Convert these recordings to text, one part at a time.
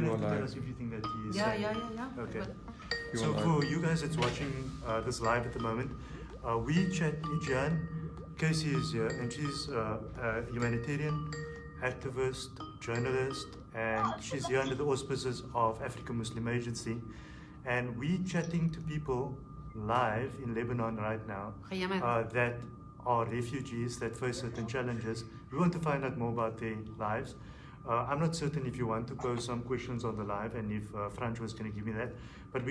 going to have to tell us everything that he is saying. Yeah. Okay. So for you guys that's watching this live at the moment, we chat Jihan. Casey is here, and she's a humanitarian activist, journalist, and she's here under the auspices of African Muslim Agency. And we chatting to people live in Lebanon right now that are refugees that face certain challenges. We want to find out more about their lives. I'm not certain if you want to pose some questions on the live and if Franjo is going to give me that. But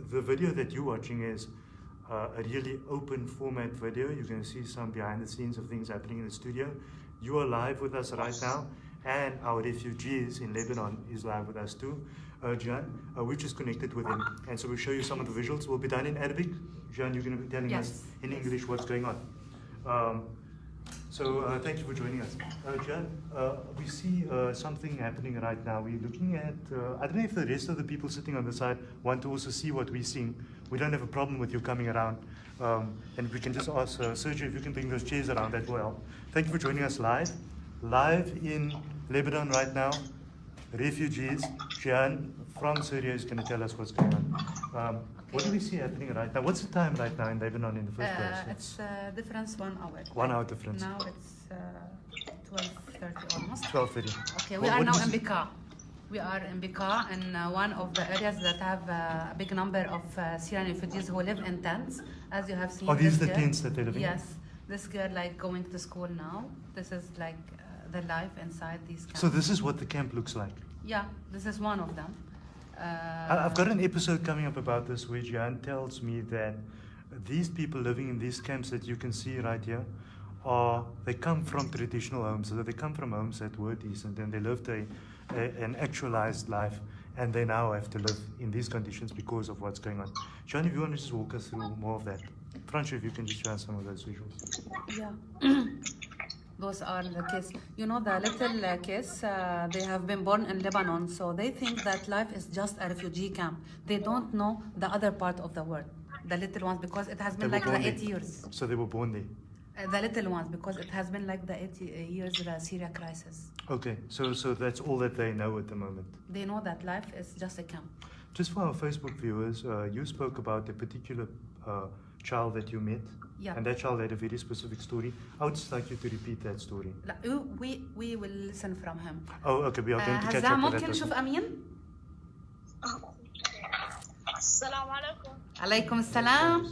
the video that you're watching is a really open format video. You're going to see some behind the scenes of things happening in the studio. You are live with us right now, and our refugees in Lebanon is live with us too. Jihan, we're just connected with him, and so we'll show you some of the visuals. We'll be done in Arabic. Jihan, you're going to be telling us in English what's going on. So thank you for joining us. Jihan, we see something happening right now. We're looking at, I don't know if the rest of the people sitting on the side want to also see what we're seeing. We don't have a problem with you coming around. And we can just ask Sergio if you can bring those chairs around, that will help. Thank you for joining us live. Live in Lebanon right now. Refugees. Jihan from Syria is going to tell us what's going on. What do we see happening right now? What's the time right now in Lebanon in the first place? It's difference 1 hour. 1 hour difference. Now it's 12:30 almost. 12:30. Okay, we are now in Bekaa. We are in Bekaa, in one of the areas that have a big number of Syrian refugees who live in tents, as you have seen. Oh, these are the tents that they live in? Yes. This girl like going to school now. This is like the life inside these camps. So this is what the camp looks like? Yeah, this is one of them. I've got an episode coming up about this where Jihan tells me that these people living in these camps that you can see right here they come from traditional homes, so they come from homes that were decent and they lived an actualized life, and they now have to live in these conditions because of what's going on. Jihan, if you want to just walk us through more of that. Francho, if you can just show us some of those visuals. Yeah. Those are the kids. You know, the little kids, they have been born in Lebanon, so they think that life is just a refugee camp. They don't know the other part of the world. The little ones, because it has been like the 8 years. So they were born there? The little ones, because it has been like the 8 years, the Syria crisis. Okay, so that's all that they know at the moment? They know that life is just a camp. Just for our Facebook viewers, you spoke about a particular child that you met. Yeah. And that child had a very specific story. I would just like you to repeat that story. We will listen from him. Oh, okay. We are going to catch up with that. ممكن نشوف أمين؟ السلام عليكم. عليكم السلام.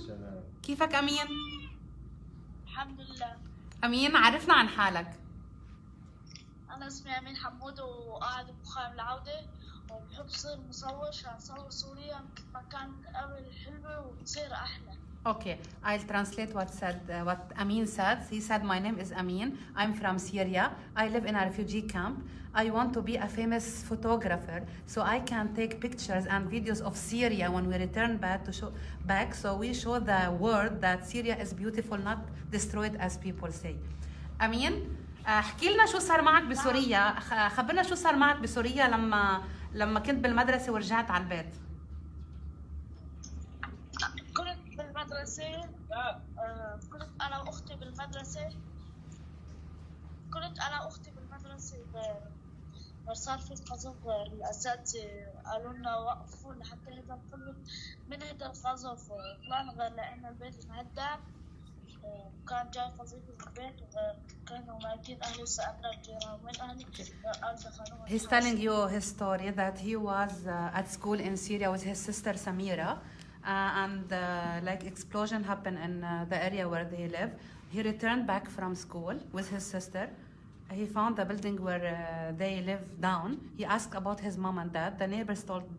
كيفك أمين؟ الحمد لله. أمين، عرفنا عن حالك. أنا اسمي أمين حمود وقاعد بخيم العودة وبحب صير مصور عشان أصور سوريا مثل ما كان قبل حلوة وتصير أحلى. Okay, I'll translate what Ameen said. He said, "My name is Ameen. I'm from Syria. I live in a refugee camp. I want to be a famous photographer so I can take pictures and videos of Syria when we return back. So we show the world that Syria is beautiful, not destroyed as people say." Ameen, احكي لنا شو صار معك بسوريا. خبرنا شو صار معك بسوريا لما كنت بالمدرسة ورجعت على البيت. كنت أنا وأختي بالمدرسة صار في قذف. الأساتذة قالوا لنا وقفوا لحتى هذا القذف. من هذا القذف طلعنا غير لقينا البيت انهدم وكان جاي قذيف بالبيت وكانوا ميتين أهلي وسألنا الجيران وين أهلي قال دخلوا. He's telling you his story that he was at school in Syria with his sister Samira. And like explosion happened in the area where they live. He returned back from school with his sister. He found the building where they live down. He asked about his mom and dad. The neighbors told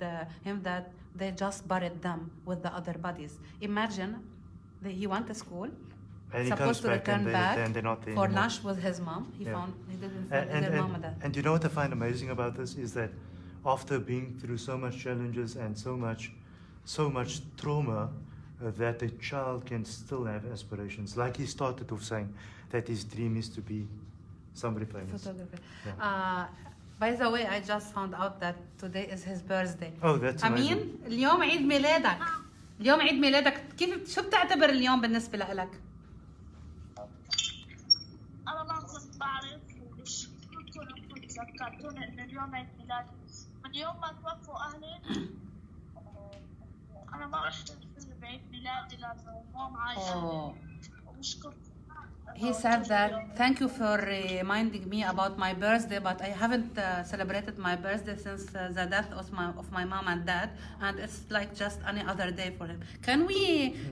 him that they just buried them with the other bodies. Imagine he went to school, and supposed to return back for lunch with his mom. He didn't find their mom and dad. And you know what I find amazing about this is that after being through so much challenges and so much trauma, that a child can still have aspirations. Like he started off saying that his dream is to be somebody famous. Photographer. Yeah. By the way, I just found out that today is his birthday. Oh, that's amazing. أمين، اليوم عيد ميلادك. اليوم عيد ميلادك. شو بتعتبر اليوم بالنسبة لك؟ أنا ما كنت بعرف كنت ذكرتوني إنه اليوم عيد ميلادي. من يوم ما توفوا أهلي أنا ما احتفل بعيد ميلادي لأنه مو معي أهلي. ومشكور. He said that thank you for reminding me about my birthday, but I haven't celebrated my birthday since the death of my mom and dad, and it's like just any other day for him. Can we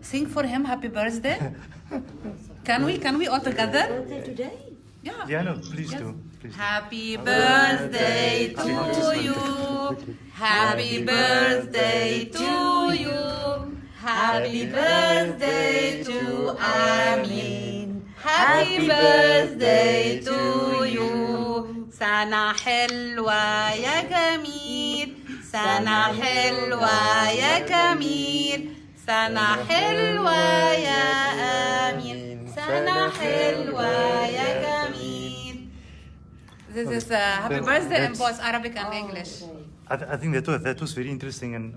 sing for him happy birthday? Can we all together? Birthday today? Yeah. Yeah, no, please do. Please do. Happy birthday to you. Happy birthday to you. Happy birthday to Amien. Happy birthday to you. سنة حلوة يا جميل. سنة حلوة يا جميل. سنة حلوة يا آمين. سنة حلوة يا جميل. This is happy birthday in both Arabic and English. I think that was very interesting, and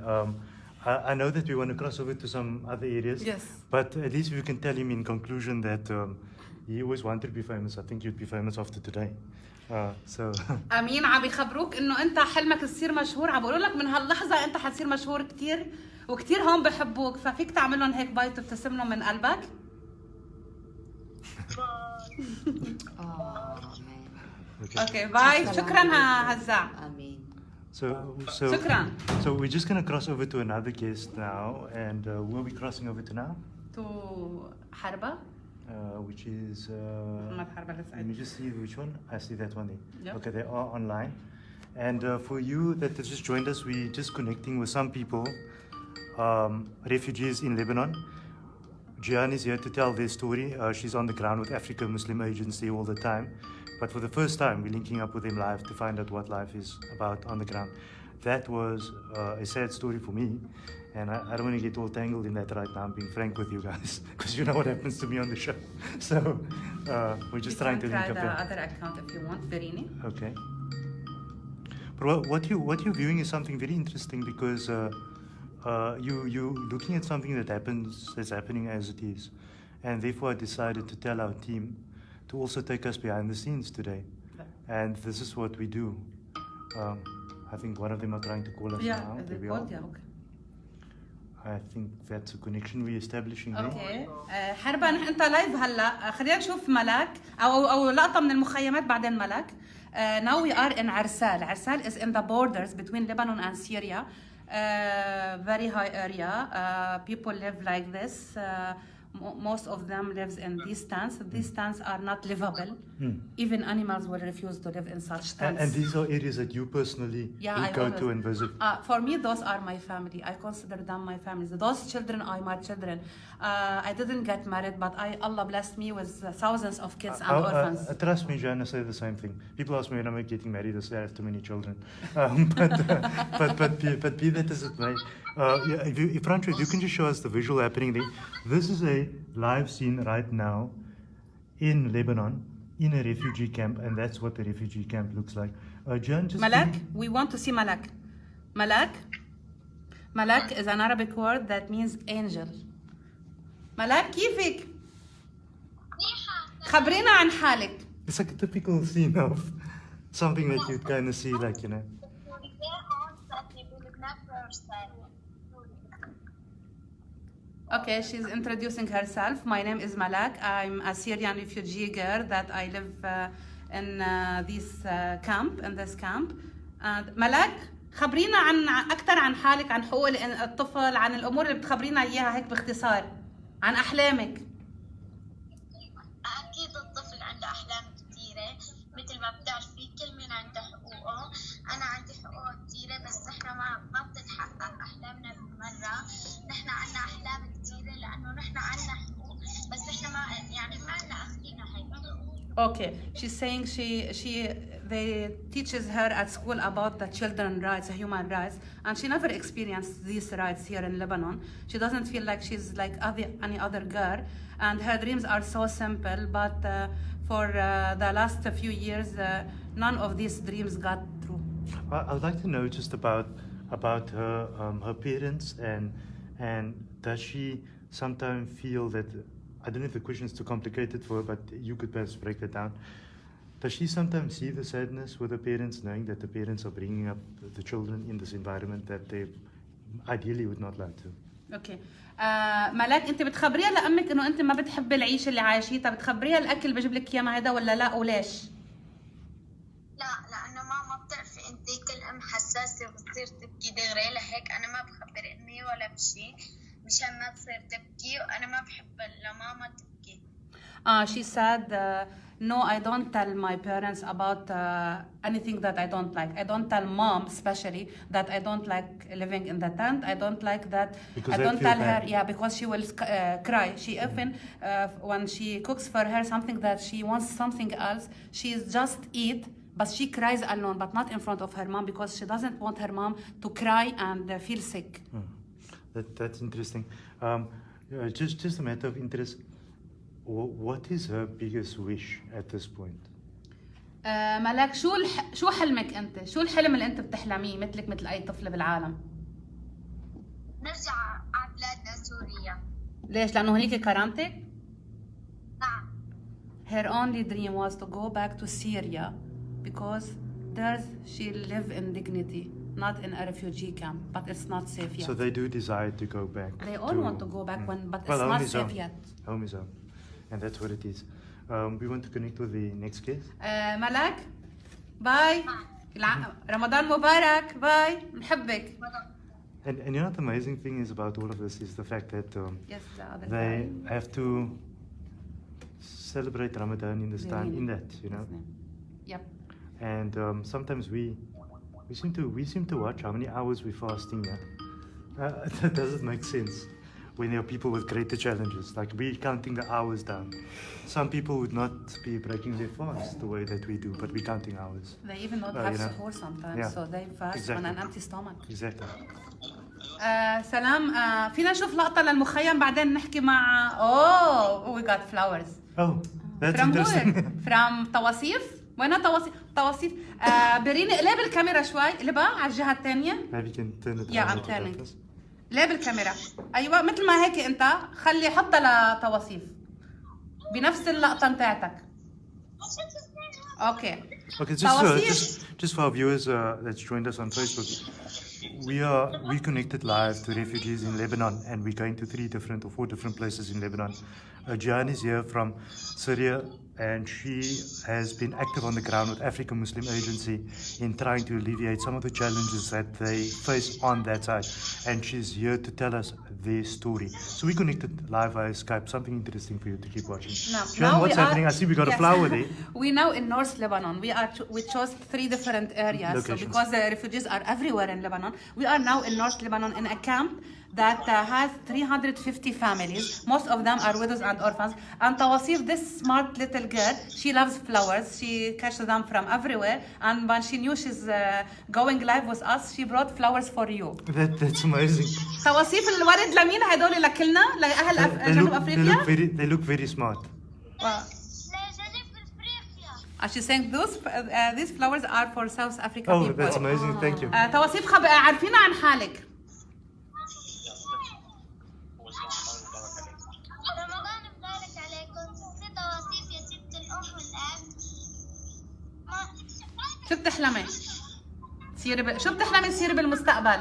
I know that we want to cross over to some other areas. Yes. But at least we can tell him in conclusion that he always wanted to be famous. I think you'd be famous after today. So. امين عم بيخبروك انه انت حلمك تصير مشهور، عم بقولوا لك من هاللحظه انت حتصير مشهور كثير وكثير هون بحبوك، ففيك تعمل لهم هيك باي تبتسم لهم من قلبك. اوكي باي. شكرا هزاع. Ameen. شكرا. So we're just gonna cross over to another guest now, and who are we crossing over to now? To حربة. Which is. محمد حربة Let لسعيد. me just see which one. I see that one there. Yeah. Okay, they are online. And for you that have just joined us, we're just connecting with some people, refugees in Lebanon. Jihan is here to tell their story. She's on the ground with Africa Muslim Agency all the time. But for the first time, we're linking up with them live to find out what life is about on the ground. That was a sad story for me. And I don't want to get all tangled in that right now. I'm being frank with you guys, because you know what happens to me on the show. So we're just trying to link try up the there. other account if you want. Verini. Okay. But what you're viewing is something very interesting, because you looking at something that's happening as it is, and therefore I decided to tell our team to also take us behind the scenes today, and this is what we do. I think one of them are trying to call us now. There we are. Okay. I think that's a connection we're establishing there. اوكي حربا انت لايف هلا. خلينا نشوف ملاك او لقطه من المخيمات بعدين ملاك. Now we are in Arsal. Arsal is in the borders between Lebanon and Syria. Very high area. People live like this. Most of them lives in these tents. These tents are not livable. Even animals will refuse to live in such tents. And these are areas that you personally I go always- to and visit. For me, those are my family. I consider them my families. Those children are my children. I didn't get married, but Allah blessed me with thousands of kids and orphans. Trust me, Jan, I say the same thing. People ask me when I'm getting married, I say I have too many children. But be that as it may, if Franco, you can just show us the visual happening there. This is a live scene right now in Lebanon, in a refugee camp, and that's what the refugee camp looks like. Jan, just Malak, we want to see Malak. Malak? Malak is an Arabic word that means angel. Malak, كيفك؟ خبرينا عن حالك. It's like a typical scene of something that you'd kind of see, like, you know. Okay, she's introducing herself. My name is Malak. I'm a Syrian refugee girl that I live in this camp. ملاك خبرينا عن أكثر عن حالك، عن حقوق الطفل، عن الأمور اللي بتخبرينا إياها هيك باختصار، عن أحلامك. أكيد الطفل عنده أحلام كثيرة، مثل ما بتعرفي كل من عنده حقوقه. أنا عندي حقوق كثيرة، بس إحنا ما بتتحقق أحلامنا بالمرة. نحن عنا أحلام كثيرة لأنه نحن عنا حقوق، بس إحنا ما عنا أخذينها هاي الحقوق. Okay, she's saying they teaches her at school about the children's rights, human rights, and she never experienced these rights here in Lebanon. She doesn't feel like she's like any other girl, and her dreams are so simple. But for the last few years, none of these dreams got through. I would like to know just about her her parents, and does she sometimes feel that, I don't know if the question is too complicated for her, but you could perhaps break that down. Does she sometimes see the sadness with the parents, knowing that the parents are bringing up the children in this environment that they ideally would not like to? اوكي. ملاك انت بتخبريها لامك انه انت ما بتحبي العيشه اللي عايشيتها، بتخبريها الاكل بجيب لك اياه مع هذا ولا لا، وليش؟ لا لأنه ماما بتعرفي أنت كل أم حساسة بتصير تبكي دغري، لهيك أنا ما بخبر أمي ولا بشي مشان ما تصير تبكي، وأنا ما بحب لماما تبكي. She said, no, I don't tell my parents about anything that I don't like. I don't tell mom especially that I don't like living in the tent. I don't like that. Because I they don't feel tell her, bad. yeah, because she will cry. She even, when she cooks for her something that she wants something else, she just eat, but she cries alone, but not in front of her mom because she doesn't want her mom to cry and feel sick. That's interesting. Just a matter of interest. What is her biggest wish at this point? ملاك شو حلمك انت؟ شو الحلم اللي انت بتحلميه مثلك مثل اي طفل بالعالم؟ نرجع على بلادنا سوريا. ليش؟ لانه هنيك كرامتك؟ نعم. Her only dream was to go back to Syria because there she live in dignity, not in a refugee camp, but it's not safe yet. So they do desire to go back. They all want to go back, but Well, it's not home is safe home. yet. Home is home. And that's what it is. We want to connect with the next guest. ملاك باي. رمضان مبارك. باي. نحبك. And you know what the amazing thing is about all of this is the fact that Yes, the other they guy. have to celebrate Ramadan in this time, in that, you know. Yep. And sometimes we seem to watch how many hours we're fasting. Yeah, that doesn't make sense when there are people with greater challenges. Like we're counting the hours down. Some people would not be breaking their fast the way that we do, but we're counting hours. They even don't you have know. suhoor sometimes, Yeah. so they fast on Exactly. an empty stomach. Exactly. سلام. فينا نشوف لقطة للمخيم بعدين نحكي مع we got flowers. Oh, that's From interesting. where? From Tawaseef. وين Tawaseef. بريني قلب الكاميرا شوي، قلبها على الجهة الثانية. Maybe you can turn it Yeah, around I'm a little turning. bit. قلب الكاميرا. أيوة مثل ما هيك أنت خلي حطها لتواصيف بنفس اللقطة نتاعتك. Okay. Okay, just for our viewers that's joined us on Facebook, we connected live to refugees in Lebanon, and we're going to 3 different or 4 different places in Lebanon. Jihan is here from Syria, and she has been active on the ground with African Muslim Agency in trying to alleviate some of the challenges that they face on that side. And she's here to tell us their story. So we connected live via Skype. Something interesting for you to keep watching. Jihan, what's happening? I see we got a flower there. We now in North Lebanon. We chose 3 different areas. Locations. So because the refugees are everywhere in Lebanon, we are now in North Lebanon in a camp that has 350 families. Most of them are widows and orphans. And Tawaseef, this smart little girl, she loves flowers. She catches them from everywhere. And when she knew she's going live with us, she brought flowers for you. That's amazing. Tawaseef, الورد لمين هدول لكلنا لأهل جنوب أفريقيا? They look very smart. Wow. She's saying these flowers are for South Africa Oh, people. that's amazing. Thank you. تواصيف عارفينا عن حالك. رمضان مبارك عليكم. ست تواصيف يا ست الأم والأب. شو بتحلمي؟ شو بتحلمي تصيري بالمستقبل؟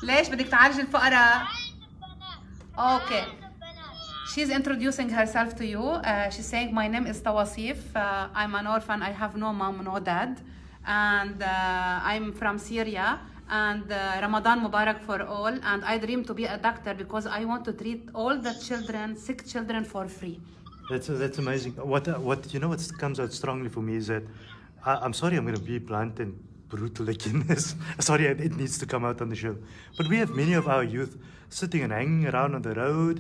ليش بدك تعالجي الفقراء؟ Okay. She's introducing herself to you. She's saying, my name is Tawaseef. I'm an orphan. I have no mom, no dad. And I'm from Syria. And Ramadan Mubarak for all. And I dream to be a doctor because I want to treat all the children, sick children, for free. That's amazing. What you know what comes out strongly for me is that I'm sorry, I'm going to be blunt and brutal again. Sorry, it needs to come out on the show. But we have many of our youth sitting and hanging around on the road,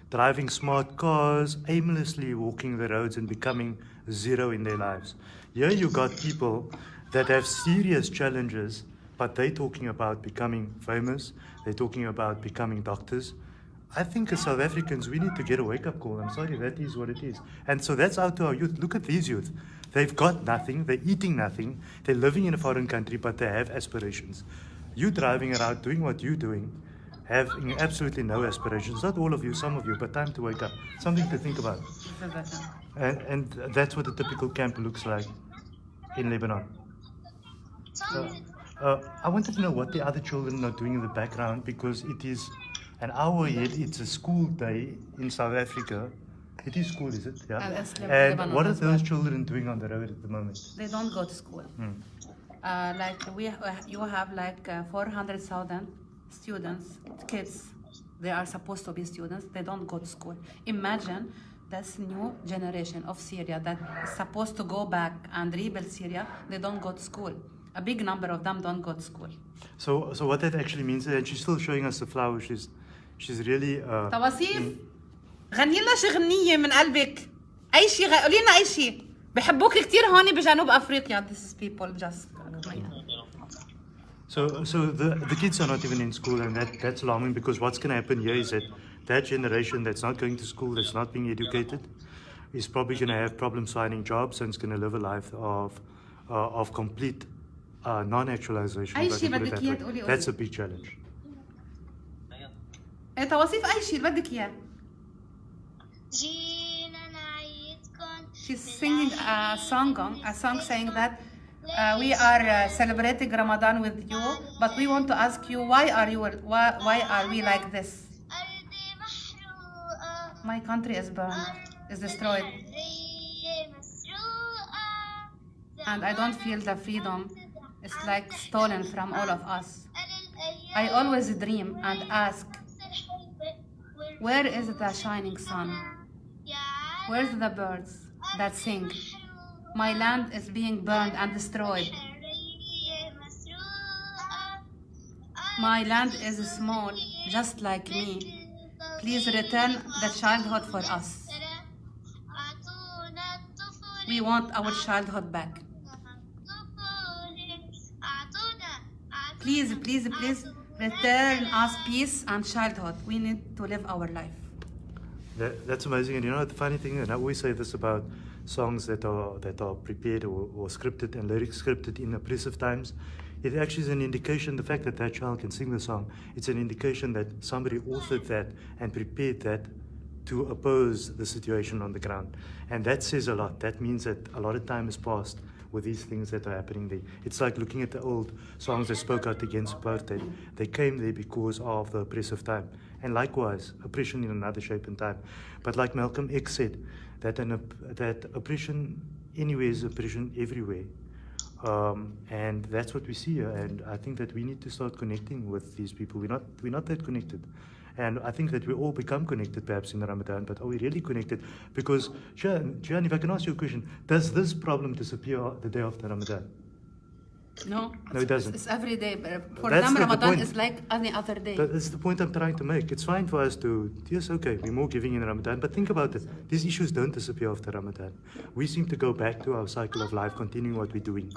driving smart cars, aimlessly walking the roads and becoming zero in their lives. Here you got people that have serious challenges, but they're talking about becoming famous. They're talking about becoming doctors. I think as South Africans, we need to get a wake-up call. I'm sorry, that is what it is. And so that's out to our youth. Look at these youth. They've got nothing. They're eating nothing. They're living in a foreign country, but they have aspirations. You driving around doing what you're doing having absolutely no aspirations. Not all of you, some of you, but time to wake up. Something to think about. And that's what a typical camp looks like in Lebanon. I wanted to know what the other children are doing in the background, because it is an hour ahead. It's a school day in South Africa. It is school, is it? Yeah. And And what are as those well. children doing on the road at the moment? They don't go to school. You have like 400,000 students, kids. They are supposed to be students. They don't go to school. Imagine this new generation of Syria that is supposed to go back and rebuild Syria. They don't go to school. A big number of them don't go to school. So what that actually means, and she's still showing us the flower. She's really. تواسيف غني لنا شي غنية من قلبك. أي شيء قولي لنا أي شيء. بحبوك كتير هون بجنوب أفريقيا. This is people just. So the kids are not even in school, and that's alarming, because what's going to happen here is that generation that's not going to school, that's not being educated, is probably going to have problems finding jobs, and is going to live a life of complete non-actualization. أي if I شيء can put it بدك that إياه way. تقولي That's a big challenge. تواسيف أي شيء بدك إياه. جينا نعيدكم. She's singing a song saying that we are celebrating Ramadan with you, but we want to ask you why are we like this? أرضي محروقة. My country is burned, is destroyed, الحرية مسروقة. and I don't feel the freedom. It's like stolen from all of us. أنا الأيام I always dream and ask, الحلوة where is the shining sun? يا Where's the birds that sing? My land is being burned and destroyed. الحرية مسروقة. My land is small, just like me. Please return the childhood for us. أعطونا الطفولة. We want our childhood back. Please, please, please return us peace and childhood. We need to live our life. That's amazing. And you know the funny thing, and I always say this about songs that are prepared or scripted, and lyrics scripted in oppressive times, it actually is an indication. The fact that that child can sing the song, it's an indication that somebody authored that and prepared that to oppose the situation on the ground. And that says a lot. That means that a lot of time has passed with these things that are happening there. It's like looking at the old songs that spoke out against apartheid. They came there because of the oppressive time. And likewise, oppression in another shape and time. But like Malcolm X said, that oppression anywhere is oppression everywhere. And that's what we see here. And I think that we need to start connecting with these people. We're not that connected. And I think that we all become connected perhaps in Ramadan, but are we really connected? Because, Jihan, if I can ask you a question, does this problem disappear the day after Ramadan? No, No, it doesn't. It's every day. For That's them, the Ramadan point. is like any other day. That's the point I'm trying to make. It's fine for us to, yes, okay, we're more giving in Ramadan, but think about it. These issues don't disappear after Ramadan. We seem to go back to our cycle of life, continuing what we're doing,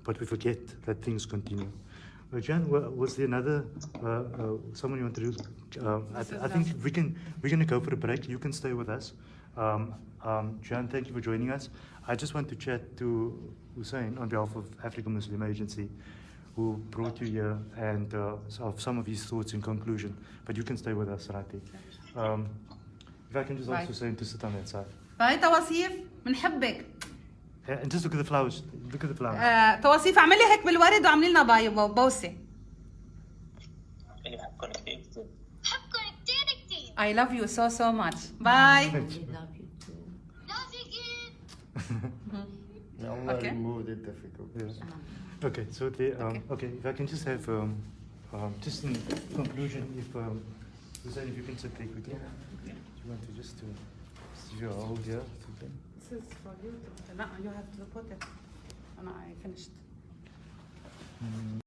but we forget that things continue. Jihan, was there another someone you want to do? I think we're going to go for a break. You can stay with us. Jihan, thank you for joining us. I just want to chat to Hussein on behalf of African Muslim Agency, who brought you here, and of some of his thoughts in conclusion. But you can stay with us, Rati. If I can just ask Hussein to sit on that side. باي تواسيف بنحبك. And just look at the flowers. Look at the flowers. تواسيف اعملي هيك بالورد وعملي لنا باي بوسه. بحبكم كتير كتير. I love you so much. Bye. Thank you. Love you again. Allah Okay. remove the difficulties. Yeah. Okay, so okay, if I can just have just in conclusion, if Hussein, if you can sit there quickly. Do you want to just you hold here? This is for you. No, you have to put it. And I finished.